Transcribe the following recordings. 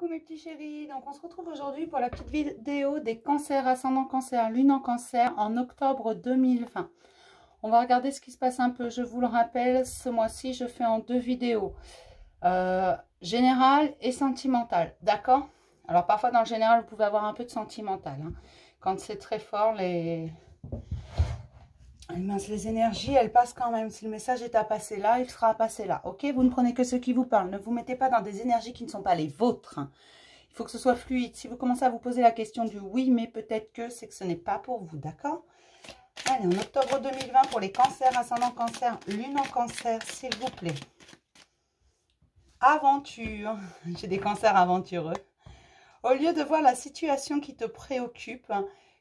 Coucou mes petits chéris, donc on se retrouve aujourd'hui pour la petite vidéo des cancers, ascendant cancer, lune en cancer en octobre 2020. On va regarder ce qui se passe un peu. Je vous le rappelle, ce mois-ci je fais en deux vidéos, générale et sentimentale, d'accord? Alors parfois dans le général vous pouvez avoir un peu de sentimental, hein. Quand c'est très fort, les énergies, elles passent quand même. Si le message est à passer là, il sera à passer là. Ok, vous ne prenez que ceux qui vous parlent. Ne vous mettez pas dans des énergies qui ne sont pas les vôtres. Il faut que ce soit fluide. Si vous commencez à vous poser la question du oui, mais peut-être que, c'est que ce n'est pas pour vous. D'accord? Allez, en octobre 2020, pour les cancers, ascendant cancer, lune en cancer, s'il vous plaît. Aventure. J'ai des cancers aventureux. Au lieu de voir la situation qui te préoccupe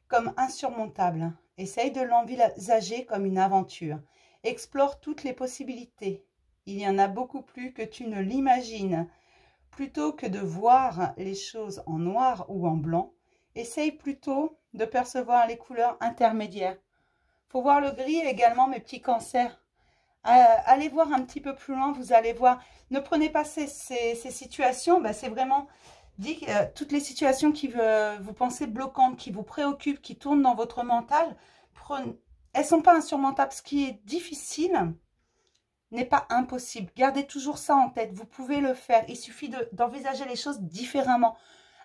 comme insurmontable, essaye de l'envisager comme une aventure. Explore toutes les possibilités. Il y en a beaucoup plus que tu ne l'imagines. Plutôt que de voir les choses en noir ou en blanc, essaye plutôt de percevoir les couleurs intermédiaires. Il faut voir le gris également, mes petits cancers. Allez voir un petit peu plus loin, vous allez voir. Ne prenez pas ces situations, c'est vraiment... toutes les situations qui vous pensez bloquantes, qui vous préoccupent, qui tournent dans votre mental, elles ne sont pas insurmontables. Ce qui est difficile n'est pas impossible. Gardez toujours ça en tête. Vous pouvez le faire. Il suffit d'envisager les choses différemment.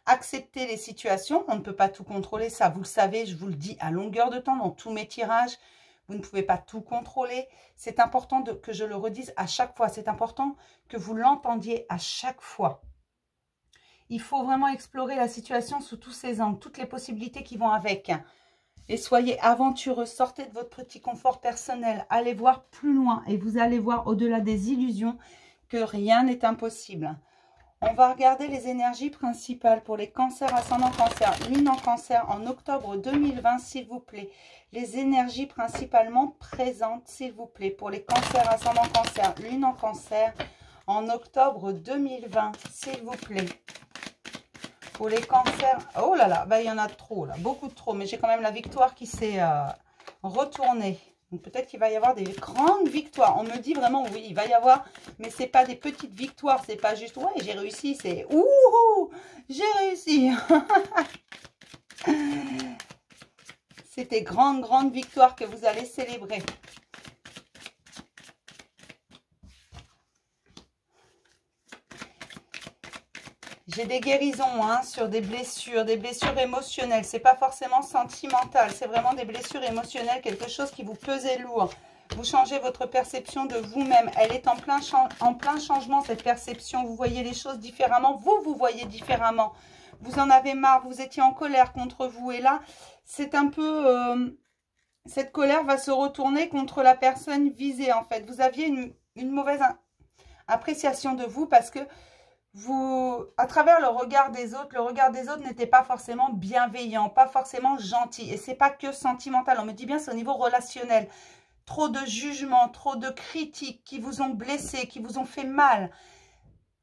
Accepter les situations. On ne peut pas tout contrôler. Ça, vous le savez, je vous le dis à longueur de temps dans tous mes tirages. Vous ne pouvez pas tout contrôler. C'est important que je le redise à chaque fois. C'est important que vous l'entendiez à chaque fois. Il faut vraiment explorer la situation sous tous ses angles, toutes les possibilités qui vont avec. Et soyez aventureux, sortez de votre petit confort personnel, allez voir plus loin et vous allez voir au-delà des illusions que rien n'est impossible. On va regarder les énergies principales pour les cancers, ascendant cancer, lune en cancer en octobre 2020, s'il vous plaît. Les énergies principalement présentes, s'il vous plaît, pour les cancers, ascendant cancer, lune en cancer en octobre 2020, s'il vous plaît. Pour les cancers, oh là là, il y en a trop, là, beaucoup de trop. Mais j'ai quand même la victoire qui s'est retournée. Donc peut-être qu'il va y avoir des grandes victoires. On me dit vraiment, oui, il va y avoir, mais c'est pas des petites victoires. C'est pas juste, ouais, j'ai réussi, c'est, ouh, j'ai réussi. C'est des grandes victoires que vous allez célébrer. J'ai des guérisons sur des blessures émotionnelles. C'est pas forcément sentimental, c'est vraiment des blessures émotionnelles, quelque chose qui vous pesait lourd. Vous changez votre perception de vous-même. Elle est en plein changement, cette perception. Vous voyez les choses différemment. Vous voyez différemment. Vous en avez marre, vous étiez en colère contre vous. Et là, c'est un peu... cette colère va se retourner contre la personne visée, en fait. Vous aviez une mauvaise appréciation de vous parce que à travers le regard des autres n'était pas forcément bienveillant, pas forcément gentil. Et c'est pas que sentimental, on me dit bien c'est au niveau relationnel. Trop de jugements, trop de critiques qui vous ont blessé, qui vous ont fait mal.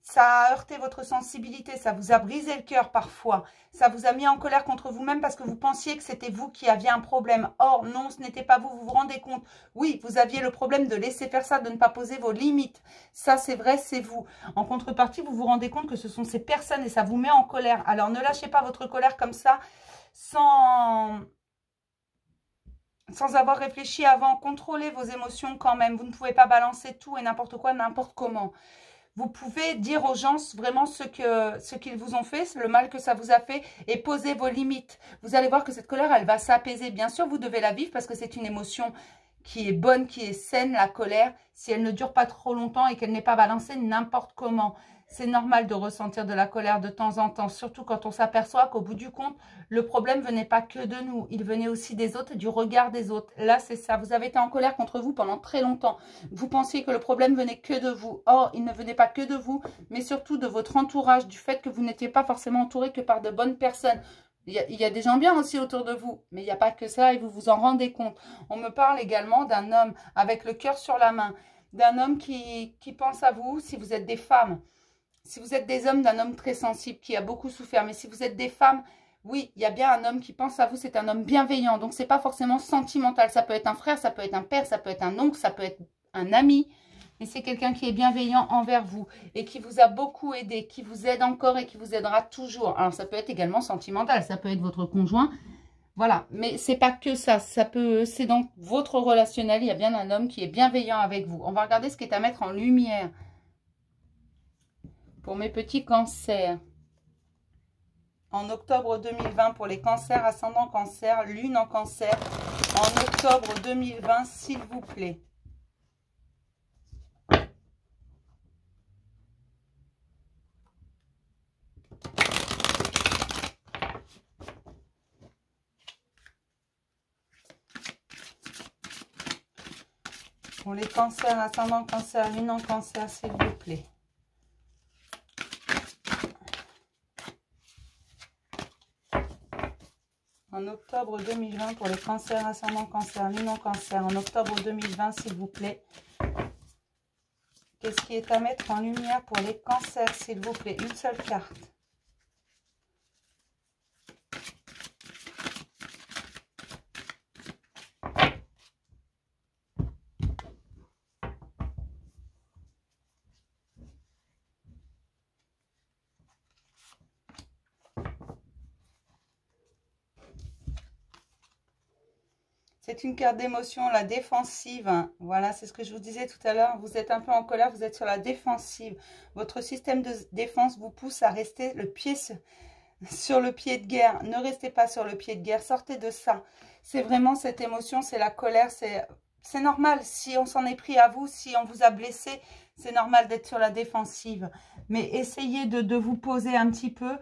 Ça a heurté votre sensibilité, ça vous a brisé le cœur parfois. Ça vous a mis en colère contre vous-même parce que vous pensiez que c'était vous qui aviez un problème. Or, non, ce n'était pas vous, vous vous rendez compte. Oui, vous aviez le problème de laisser faire ça, de ne pas poser vos limites. Ça, c'est vrai, c'est vous. En contrepartie, vous vous rendez compte que ce sont ces personnes et ça vous met en colère. Alors, ne lâchez pas votre colère comme ça sans avoir réfléchi avant. Contrôlez vos émotions quand même. Vous ne pouvez pas balancer tout et n'importe quoi, n'importe comment. Vous pouvez dire aux gens vraiment ce qu'ils vous ont fait, le mal que ça vous a fait et poser vos limites. Vous allez voir que cette colère, elle va s'apaiser. Bien sûr, vous devez la vivre parce que c'est une émotion qui est bonne, qui est saine, la colère. Si elle ne dure pas trop longtemps et qu'elle n'est pas balancée n'importe comment. C'est normal de ressentir de la colère de temps en temps, surtout quand on s'aperçoit qu'au bout du compte, le problème venait pas que de nous. Il venait aussi des autres et du regard des autres. Là, c'est ça. Vous avez été en colère contre vous pendant très longtemps. Vous pensiez que le problème venait que de vous. Or, il ne venait pas que de vous, mais surtout de votre entourage, du fait que vous n'étiez pas forcément entouré que par de bonnes personnes. Il y a des gens bien aussi autour de vous, mais il n'y a pas que ça et vous vous en rendez compte. On me parle également d'un homme avec le cœur sur la main, d'un homme qui pense à vous si vous êtes des femmes. Si vous êtes des hommes, d'un homme très sensible qui a beaucoup souffert. Mais si vous êtes des femmes, oui, il y a bien un homme qui pense à vous. C'est un homme bienveillant. Donc, ce n'est pas forcément sentimental. Ça peut être un frère, ça peut être un père, ça peut être un oncle, ça peut être un ami. Et c'est quelqu'un qui est bienveillant envers vous et qui vous a beaucoup aidé, qui vous aide encore et qui vous aidera toujours. Alors, ça peut être également sentimental, ça peut être votre conjoint. Voilà, mais c'est pas que ça. C'est dans votre relationnel, il y a bien un homme qui est bienveillant avec vous. On va regarder ce qui est à mettre en lumière pour mes petits cancers. En octobre 2020, pour les cancers, ascendant cancer, lune en cancer. En octobre 2020, s'il vous plaît. Pour les cancers, ascendant cancer, lune en cancer, s'il vous plaît. En octobre 2020, pour les cancers, ascendant cancer, lune en cancer. En octobre 2020, s'il vous plaît. Qu'est-ce qui est à mettre en lumière pour les cancers, s'il vous plaît? Une seule carte. C'est une carte d'émotion, la défensive. Voilà, c'est ce que je vous disais tout à l'heure. Vous êtes un peu en colère, vous êtes sur la défensive. Votre système de défense vous pousse à rester le pied sur le pied de guerre. Ne restez pas sur le pied de guerre, sortez de ça. C'est vraiment cette émotion, c'est la colère. C'est normal, si on s'en est pris à vous, si on vous a blessé, c'est normal d'être sur la défensive. Mais essayez de vous poser un petit peu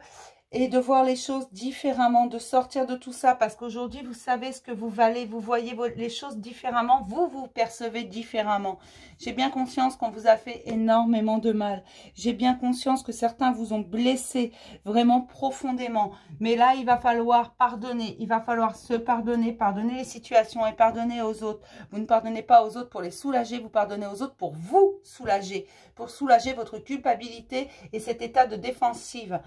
et de voir les choses différemment, de sortir de tout ça, parce qu'aujourd'hui, vous savez ce que vous valez, vous voyez les choses différemment, vous vous percevez différemment. J'ai bien conscience qu'on vous a fait énormément de mal. J'ai bien conscience que certains vous ont blessé vraiment profondément. Mais là, il va falloir pardonner, il va falloir se pardonner, pardonner les situations et pardonner aux autres. Vous ne pardonnez pas aux autres pour les soulager, vous pardonnez aux autres pour vous soulager, pour soulager votre culpabilité et cet état de défensive.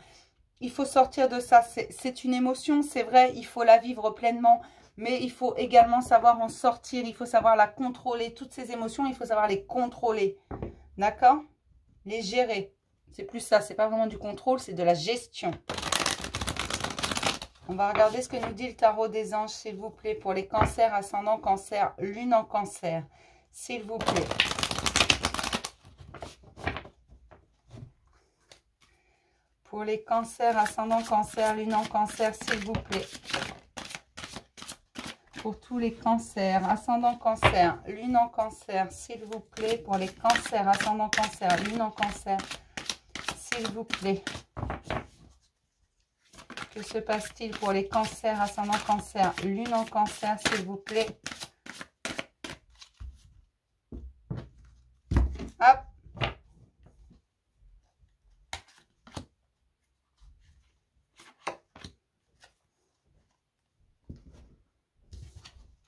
Il faut sortir de ça. C'est une émotion, c'est vrai, il faut la vivre pleinement. Mais il faut également savoir en sortir. Il faut savoir la contrôler. Toutes ces émotions, il faut savoir les contrôler. D'accord? Les gérer. C'est plus ça. C'est pas vraiment du contrôle, c'est de la gestion. On va regarder ce que nous dit le tarot des anges, s'il vous plaît. Pour les cancers, ascendant cancer, lune en cancer. S'il vous plaît. Pour les cancers, ascendant cancer, lune en cancer, s'il vous plaît. Pour tous les cancers, ascendant cancer, lune en cancer, s'il vous plaît. Pour les cancers, ascendant cancer, lune en cancer, s'il vous plaît. Que se passe-t-il pour les cancers, ascendant cancer, lune en cancer, s'il vous plaît. Hop.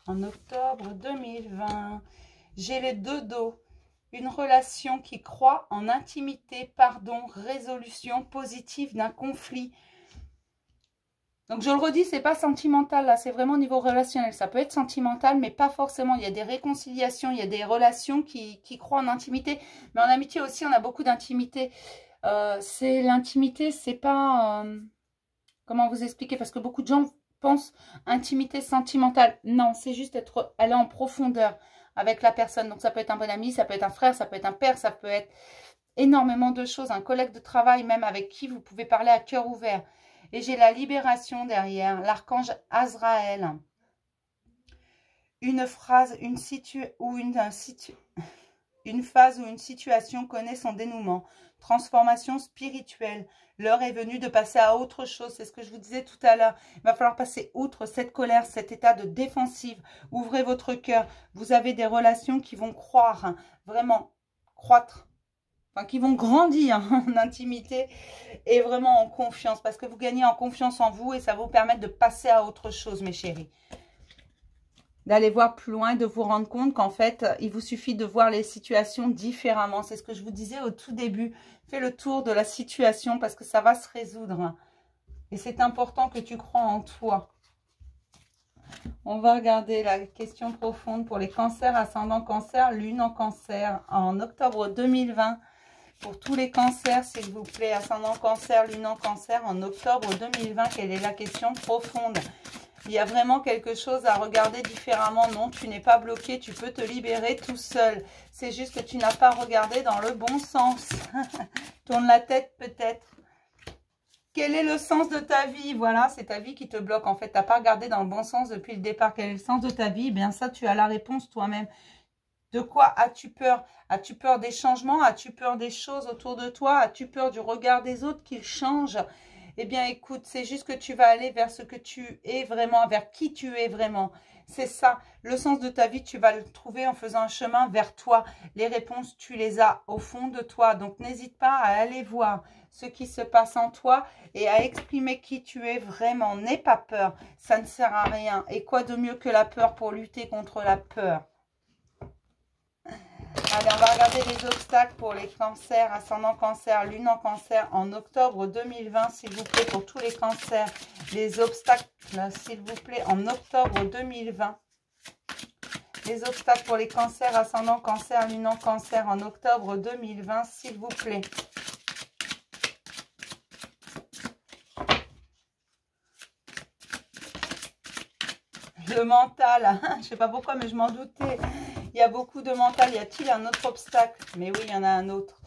En octobre 2020, j'ai les deux dos. Une relation qui croit en intimité, pardon, résolution positive d'un conflit. Donc, je le redis, c'est pas sentimental, là, c'est vraiment au niveau relationnel. Ça peut être sentimental, mais pas forcément. Il y a des réconciliations, il y a des relations qui croient en intimité. Mais en amitié aussi, on a beaucoup d'intimité. C'est l'intimité, c'est pas... comment vous expliquer? Parce que beaucoup de gens pensent intimité sentimentale. Non, c'est juste aller en profondeur avec la personne. Donc, ça peut être un bon ami, ça peut être un frère, ça peut être un père, ça peut être énormément de choses. Un collègue de travail même avec qui vous pouvez parler à cœur ouvert. Et j'ai la libération derrière, l'archange Azraël. Une phrase, une phase ou une situation connaît son dénouement. Transformation spirituelle. L'heure est venue de passer à autre chose. C'est ce que je vous disais tout à l'heure. Il va falloir passer outre cette colère, cet état de défensive. Ouvrez votre cœur. Vous avez des relations qui vont croire, hein, vraiment croître. Enfin, qui vont grandir en intimité et vraiment en confiance. Parce que vous gagnez en confiance en vous et ça va vous permettre de passer à autre chose, mes chéris. D'aller voir plus loin, de vous rendre compte qu'en fait, il vous suffit de voir les situations différemment. C'est ce que je vous disais au tout début. Fais le tour de la situation parce que ça va se résoudre. Et c'est important que tu crois en toi. On va regarder la question profonde pour les cancers, ascendant cancer, lune en cancer en octobre 2020. Pour tous les cancers, s'il vous plaît, ascendant cancer, lune en cancer en octobre 2020, quelle est la question profonde? Il y a vraiment quelque chose à regarder différemment. Non, tu n'es pas bloqué, tu peux te libérer tout seul. C'est juste que tu n'as pas regardé dans le bon sens. Tourne la tête peut-être. Quel est le sens de ta vie? Voilà, c'est ta vie qui te bloque. En fait, tu n'as pas regardé dans le bon sens depuis le départ. Quel est le sens de ta vie? Eh bien ça, tu as la réponse toi-même. De quoi as-tu peur? As-tu peur des changements? As-tu peur des choses autour de toi? As-tu peur du regard des autres qu'ils changent? Eh bien, écoute, c'est juste que tu vas aller vers ce que tu es vraiment, vers qui tu es vraiment. C'est ça. Le sens de ta vie, tu vas le trouver en faisant un chemin vers toi. Les réponses, tu les as au fond de toi. Donc, n'hésite pas à aller voir ce qui se passe en toi et à exprimer qui tu es vraiment. N'aie pas peur. Ça ne sert à rien. Et quoi de mieux que la peur pour lutter contre la peur? Allez, on va regarder les obstacles pour les cancers, ascendant cancer, lune en cancer en octobre 2020, s'il vous plaît, pour tous les cancers. Les obstacles, s'il vous plaît, en octobre 2020. Les obstacles pour les cancers, ascendant cancer, lune en cancer en octobre 2020, s'il vous plaît. Le mental, je ne sais pas pourquoi, mais je m'en doutais. Il y a beaucoup de mental. Y a-t-il un autre obstacle? Mais oui, il y en a un autre.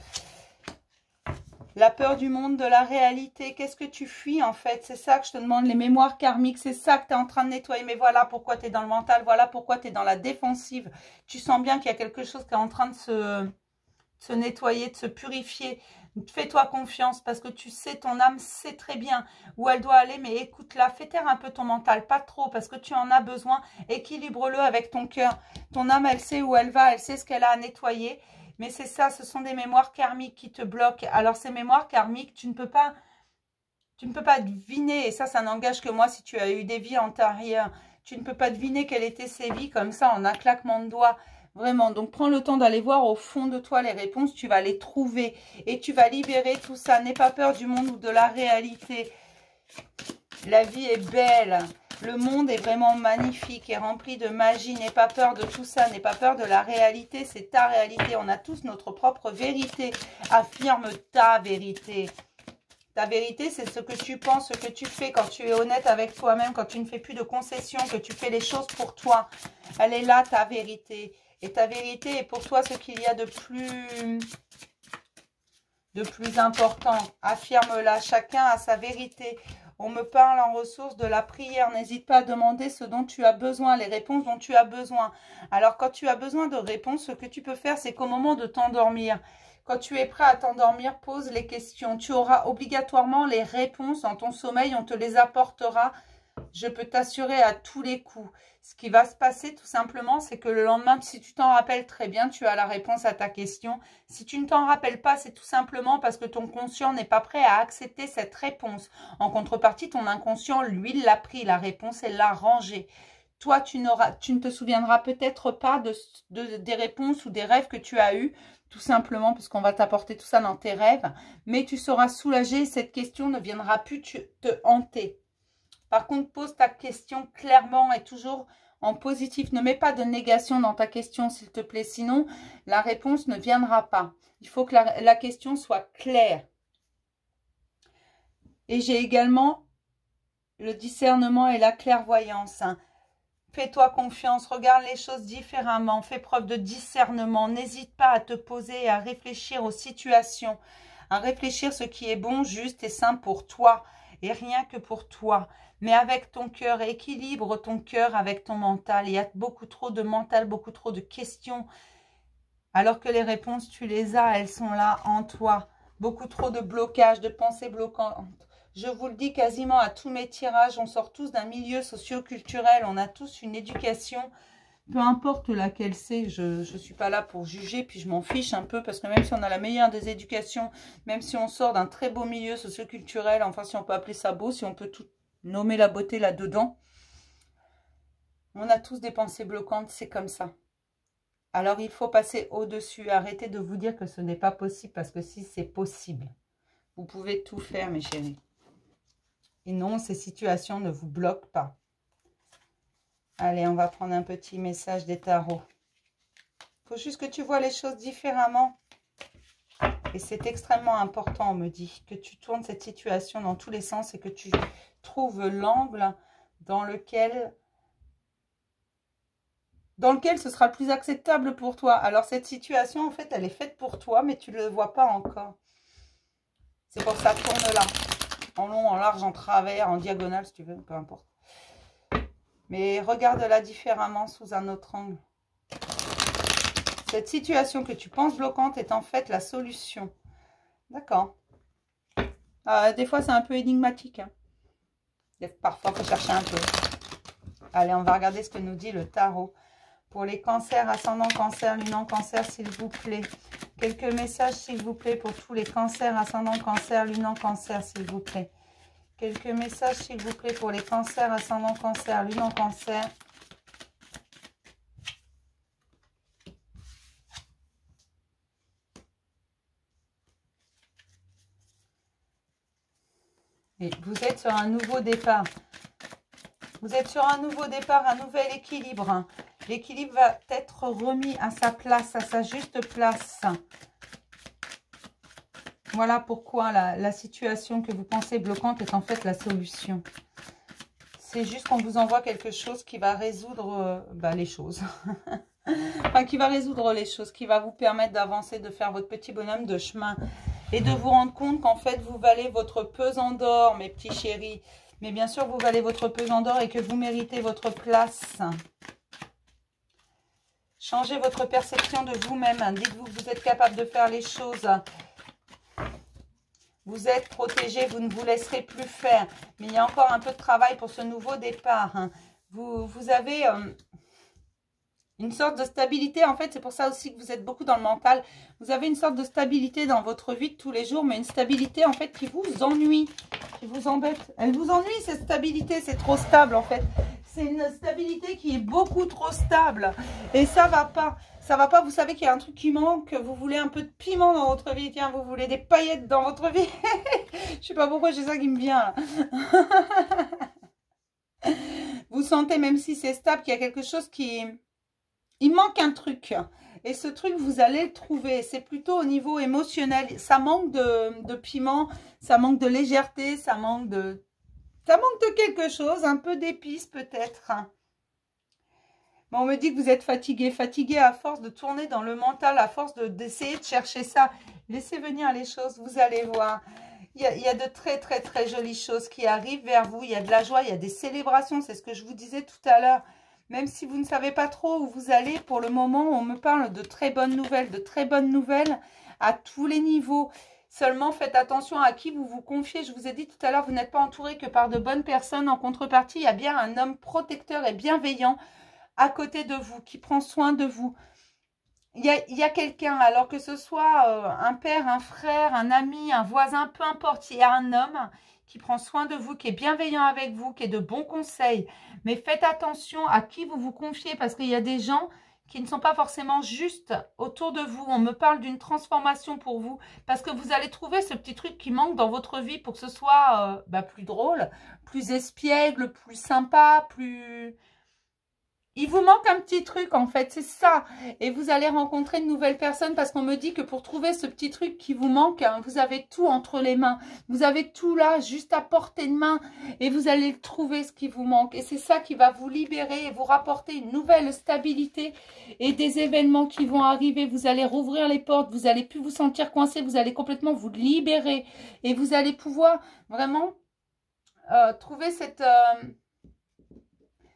La peur du monde, de la réalité. Qu'est-ce que tu fuis en fait? C'est ça que je te demande. Les mémoires karmiques, c'est ça que tu es en train de nettoyer. Mais voilà pourquoi tu es dans le mental. Voilà pourquoi tu es dans la défensive. Tu sens bien qu'il y a quelque chose qui est en train de se nettoyer, de se purifier. Fais-toi confiance parce que tu sais, ton âme sait très bien où elle doit aller, mais écoute-la, fais taire un peu ton mental, pas trop parce que tu en as besoin, équilibre-le avec ton cœur. Ton âme, elle sait où elle va, elle sait ce qu'elle a à nettoyer, mais c'est ça, ce sont des mémoires karmiques qui te bloquent. Alors ces mémoires karmiques, tu ne peux pas deviner, et ça n'engage que moi si tu as eu des vies antérieures, tu ne peux pas deviner quelles étaient ces vies comme ça en un claquement de doigts. Vraiment, donc prends le temps d'aller voir au fond de toi les réponses, tu vas les trouver et tu vas libérer tout ça. N'aie pas peur du monde ou de la réalité. La vie est belle, le monde est vraiment magnifique et rempli de magie. N'aie pas peur de tout ça, n'aie pas peur de la réalité, c'est ta réalité. On a tous notre propre vérité. Affirme ta vérité. Ta vérité, c'est ce que tu penses, ce que tu fais quand tu es honnête avec toi-même, quand tu ne fais plus de concessions, que tu fais les choses pour toi. Elle est là, ta vérité. Et ta vérité est pour toi ce qu'il y a de plus important. Affirme-la. Chacun a sa vérité. On me parle en ressources de la prière. N'hésite pas à demander ce dont tu as besoin, les réponses dont tu as besoin. Alors, quand tu as besoin de réponses, ce que tu peux faire, c'est qu'au moment de t'endormir, quand tu es prêt à t'endormir, pose les questions. Tu auras obligatoirement les réponses dans ton sommeil. On te les apportera. Je peux t'assurer à tous les coups. Ce qui va se passer tout simplement, c'est que le lendemain, si tu t'en rappelles très bien, tu as la réponse à ta question. Si tu ne t'en rappelles pas, c'est tout simplement parce que ton conscient n'est pas prêt à accepter cette réponse. En contrepartie, ton inconscient, lui, l'a pris, la réponse, elle l'a rangée. Toi, tu ne te souviendras peut-être pas des réponses ou des rêves que tu as eus, tout simplement parce qu'on va t'apporter tout ça dans tes rêves. Mais tu seras soulagé, cette question ne viendra plus te hanter. Par contre, pose ta question clairement et toujours en positif. Ne mets pas de négation dans ta question, s'il te plaît. Sinon, la réponse ne viendra pas. Il faut que la question soit claire. Et j'ai également le discernement et la clairvoyance. Fais-toi confiance, regarde les choses différemment. Fais preuve de discernement. N'hésite pas à te poser et à réfléchir aux situations. À réfléchir ce qui est bon, juste et sain pour toi. Et rien que pour toi. Mais avec ton cœur, équilibre ton cœur avec ton mental. Il y a beaucoup trop de mental, beaucoup trop de questions. Alors que les réponses, tu les as, elles sont là en toi. Beaucoup trop de blocages, de pensées bloquantes. Je vous le dis quasiment à tous mes tirages, on sort tous d'un milieu socio-culturel. On a tous une éducation, peu importe laquelle c'est. Je ne suis pas là pour juger, puis je m'en fiche un peu. Parce que même si on a la meilleure des éducations, même si on sort d'un très beau milieu socio-culturel, enfin si on peut appeler ça beau, si on peut tout nommer la beauté là-dedans, on a tous des pensées bloquantes, c'est comme ça. Alors il faut passer au-dessus, arrêtez de vous dire que ce n'est pas possible, parce que si c'est possible, vous pouvez tout faire mes chéris. Et non, ces situations ne vous bloquent pas. Allez, on va prendre un petit message des tarots. Il faut juste que tu vois les choses différemment. Et c'est extrêmement important, on me dit, que tu tournes cette situation dans tous les sens et que tu trouves l'angle dans lequel ce sera le plus acceptable pour toi. Alors, cette situation, en fait, elle est faite pour toi, mais tu ne le vois pas encore. C'est pour ça, tourne là. En long, en large, en travers, en diagonale, si tu veux, peu importe. Mais regarde-la différemment sous un autre angle. Cette situation que tu penses bloquante est en fait la solution. D'accord. Des fois, c'est un peu énigmatique. Hein. Parfois, il faut chercher un peu. Allez, on va regarder ce que nous dit le tarot. Pour les cancers, ascendant cancer, lunan cancer, s'il vous plaît. Quelques messages, s'il vous plaît, pour tous les cancers, ascendant cancer, lunan cancer, s'il vous plaît. Quelques messages, s'il vous plaît, pour les cancers, ascendant cancer, lunan cancer. Et vous êtes sur un nouveau départ. Vous êtes sur un nouveau départ, un nouvel équilibre. L'équilibre va être remis à sa place, à sa juste place. Voilà pourquoi la situation que vous pensez bloquante est en fait la solution. C'est juste qu'on vous envoie quelque chose qui va résoudre les choses. Enfin, qui va résoudre les choses, qui va vous permettre d'avancer, de faire votre petit bonhomme de chemin. Et de vous rendre compte qu'en fait, vous valez votre pesant d'or, mes petits chéris. Mais bien sûr, vous valez votre pesant d'or et que vous méritez votre place. Changez votre perception de vous-même. Dites-vous que vous êtes capable de faire les choses. Vous êtes protégé, vous ne vous laisserez plus faire. Mais il y a encore un peu de travail pour ce nouveau départ. Vous avez une sorte de stabilité. En fait, c'est pour ça aussi que vous êtes beaucoup dans le mental. Vous avez une sorte de stabilité dans votre vie de tous les jours, mais une stabilité en fait qui vous ennuie, qui vous embête. Elle vous ennuie cette stabilité, c'est trop stable en fait. C'est une stabilité qui est beaucoup trop stable. Et ça va pas. Ça va pas, vous savez qu'il y a un truc qui manque. Vous voulez un peu de piment dans votre vie. Tiens, vous voulez des paillettes dans votre vie. Je sais pas pourquoi j'ai ça qui me vient là. Vous sentez, même si c'est stable, qu'il y a quelque chose qui... Il manque un truc. Et ce truc, vous allez le trouver. C'est plutôt au niveau émotionnel. Ça manque de piment. Ça manque de légèreté. Ça manque de quelque chose. Un peu d'épices peut-être. Bon, on me dit que vous êtes fatigué. Fatigué à force de tourner dans le mental. À force d'essayer de chercher ça. Laissez venir les choses. Vous allez voir. Il y a de très, très, très jolies choses qui arrivent vers vous. Il y a de la joie. Il y a des célébrations. C'est ce que je vous disais tout à l'heure. Même si vous ne savez pas trop où vous allez, pour le moment, on me parle de très bonnes nouvelles à tous les niveaux. Seulement, faites attention à qui vous vous confiez. Je vous ai dit tout à l'heure, vous n'êtes pas entouré que par de bonnes personnes. En contrepartie, il y a bien un homme protecteur et bienveillant à côté de vous, qui prend soin de vous. Il y a quelqu'un, alors que ce soit un père, un frère, un ami, un voisin, peu importe, il y a un homme qui prend soin de vous, qui est bienveillant avec vous, qui est de bons conseils. Mais faites attention à qui vous vous confiez, parce qu'il y a des gens qui ne sont pas forcément justes autour de vous. On me parle d'une transformation pour vous, parce que vous allez trouver ce petit truc qui manque dans votre vie pour que ce soit plus drôle, plus espiègle, plus sympa, plus... Il vous manque un petit truc en fait, c'est ça. Et vous allez rencontrer de nouvelles personnes parce qu'on me dit que pour trouver ce petit truc qui vous manque, hein, vous avez tout entre les mains. Vous avez tout là, juste à portée de main. Et vous allez trouver ce qui vous manque. Et c'est ça qui va vous libérer et vous rapporter une nouvelle stabilité et des événements qui vont arriver. Vous allez rouvrir les portes, vous n'allez plus vous sentir coincé, vous allez complètement vous libérer. Et vous allez pouvoir vraiment trouver cette...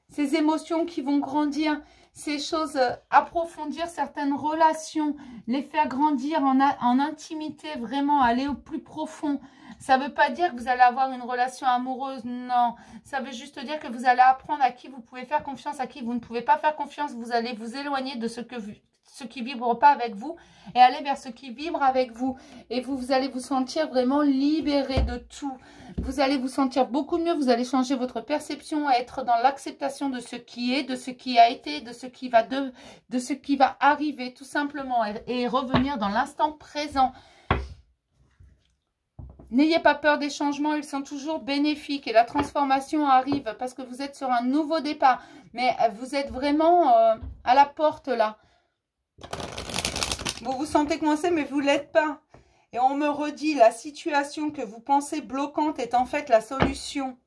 ces émotions qui vont grandir, ces choses, approfondir certaines relations, les faire grandir en intimité, vraiment aller au plus profond. Ça ne veut pas dire que vous allez avoir une relation amoureuse, non. Ça veut juste dire que vous allez apprendre à qui vous pouvez faire confiance, à qui vous ne pouvez pas faire confiance. Vous allez vous éloigner de ce qui ne vibre pas avec vous et aller vers ce qui vibre avec vous. Et vous allez vous sentir vraiment libéré de tout. Vous allez vous sentir beaucoup mieux, vous allez changer votre perception, être dans l'acceptation de ce qui est, de ce qui a été, de ce qui va arriver tout simplement et revenir dans l'instant présent. N'ayez pas peur des changements, ils sont toujours bénéfiques et la transformation arrive parce que vous êtes sur un nouveau départ. Mais vous êtes vraiment à la porte là. Vous vous sentez coincé mais vous ne l'êtes pas. Et on me redit, la situation que vous pensez bloquante est en fait la solution.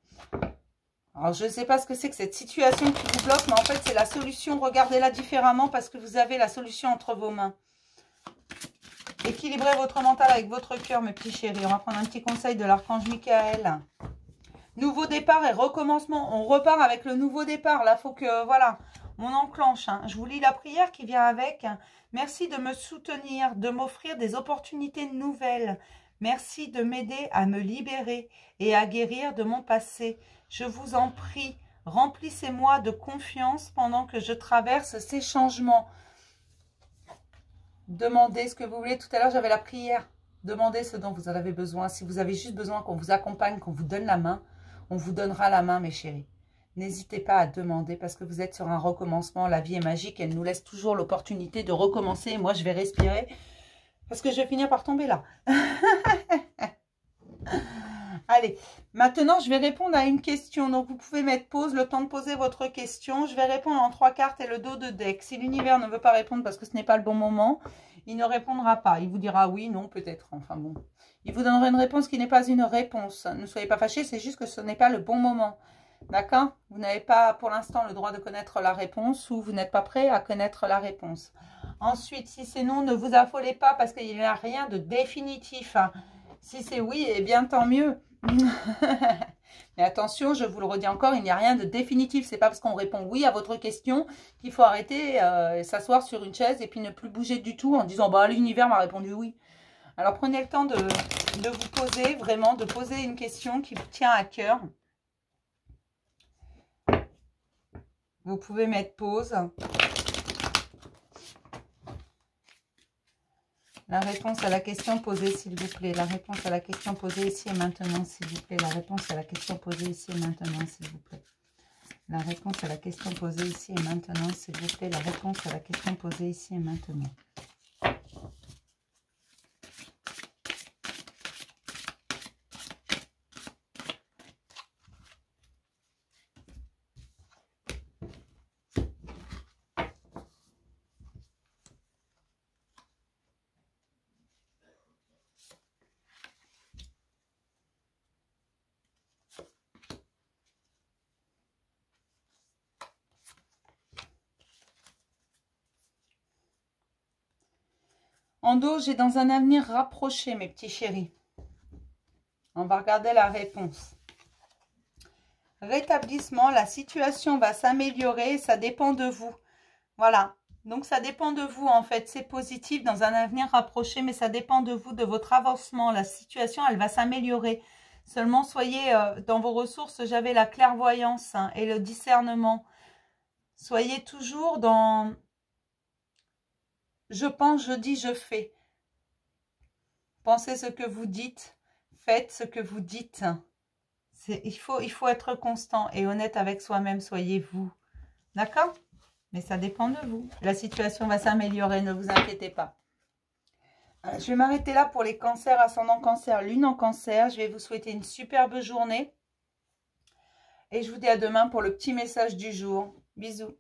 Alors je ne sais pas ce que c'est que cette situation qui vous bloque, mais en fait c'est la solution. Regardez-la différemment parce que vous avez la solution entre vos mains. Équilibrez votre mental avec votre cœur, mes petits chéris. On va prendre un petit conseil de l'archange Michael. Nouveau départ et recommencement. On repart avec le nouveau départ. Là, il faut que, voilà, on enclenche. Je vous lis la prière qui vient avec. Merci de me soutenir, de m'offrir des opportunités nouvelles. Merci de m'aider à me libérer et à guérir de mon passé. Je vous en prie, remplissez-moi de confiance pendant que je traverse ces changements. Demandez ce que vous voulez. Tout à l'heure, j'avais la prière. Demandez ce dont vous en avez besoin. Si vous avez juste besoin qu'on vous accompagne, qu'on vous donne la main, on vous donnera la main, mes chéris. N'hésitez pas à demander parce que vous êtes sur un recommencement. La vie est magique. Elle nous laisse toujours l'opportunité de recommencer. Moi, je vais respirer parce que je vais finir par tomber là. Allez, maintenant, je vais répondre à une question. Donc, vous pouvez mettre pause, le temps de poser votre question. Je vais répondre en 3 cartes et le dos de deck. Si l'univers ne veut pas répondre parce que ce n'est pas le bon moment, il ne répondra pas. Il vous dira oui, non, peut-être. Enfin bon, il vous donnera une réponse qui n'est pas une réponse. Ne soyez pas fâchés, c'est juste que ce n'est pas le bon moment. D'accord? Vous n'avez pas pour l'instant le droit de connaître la réponse ou vous n'êtes pas prêt à connaître la réponse. Ensuite, si c'est non, ne vous affolez pas parce qu'il n'y a rien de définitif. Si c'est oui, eh bien tant mieux. Mais attention, je vous le redis encore, il n'y a rien de définitif. C'est pas parce qu'on répond oui à votre question qu'il faut arrêter s'asseoir sur une chaise et puis ne plus bouger du tout en disant bah l'univers m'a répondu oui. Alors prenez le temps de vous poser, vraiment de poser une question qui vous tient à cœur. Vous pouvez mettre pause. La réponse à la question posée, s'il vous plaît. La réponse à la question posée ici et maintenant, s'il vous plaît. La réponse à la question posée ici et maintenant, s'il vous plaît. La réponse à la question posée ici et maintenant, s'il vous plaît. La réponse à la question posée ici et maintenant. En dos, j'ai dans un avenir rapproché, mes petits chéris. On va regarder la réponse. Rétablissement, la situation va s'améliorer, ça dépend de vous. Voilà, donc ça dépend de vous en fait. C'est positif dans un avenir rapproché, mais ça dépend de vous, de votre avancement. La situation, elle va s'améliorer. Seulement, soyez dans vos ressources, j'avais la clairvoyance et le discernement. Soyez toujours dans... Je pense, je dis, je fais. Pensez ce que vous dites, faites ce que vous dites. Il faut être constant et honnête avec soi-même, soyez-vous. D'accord? Mais ça dépend de vous. La situation va s'améliorer, ne vous inquiétez pas. Je vais m'arrêter là pour les cancers, ascendant cancer, lune en cancer. Je vais vous souhaiter une superbe journée. Et je vous dis à demain pour le petit message du jour. Bisous.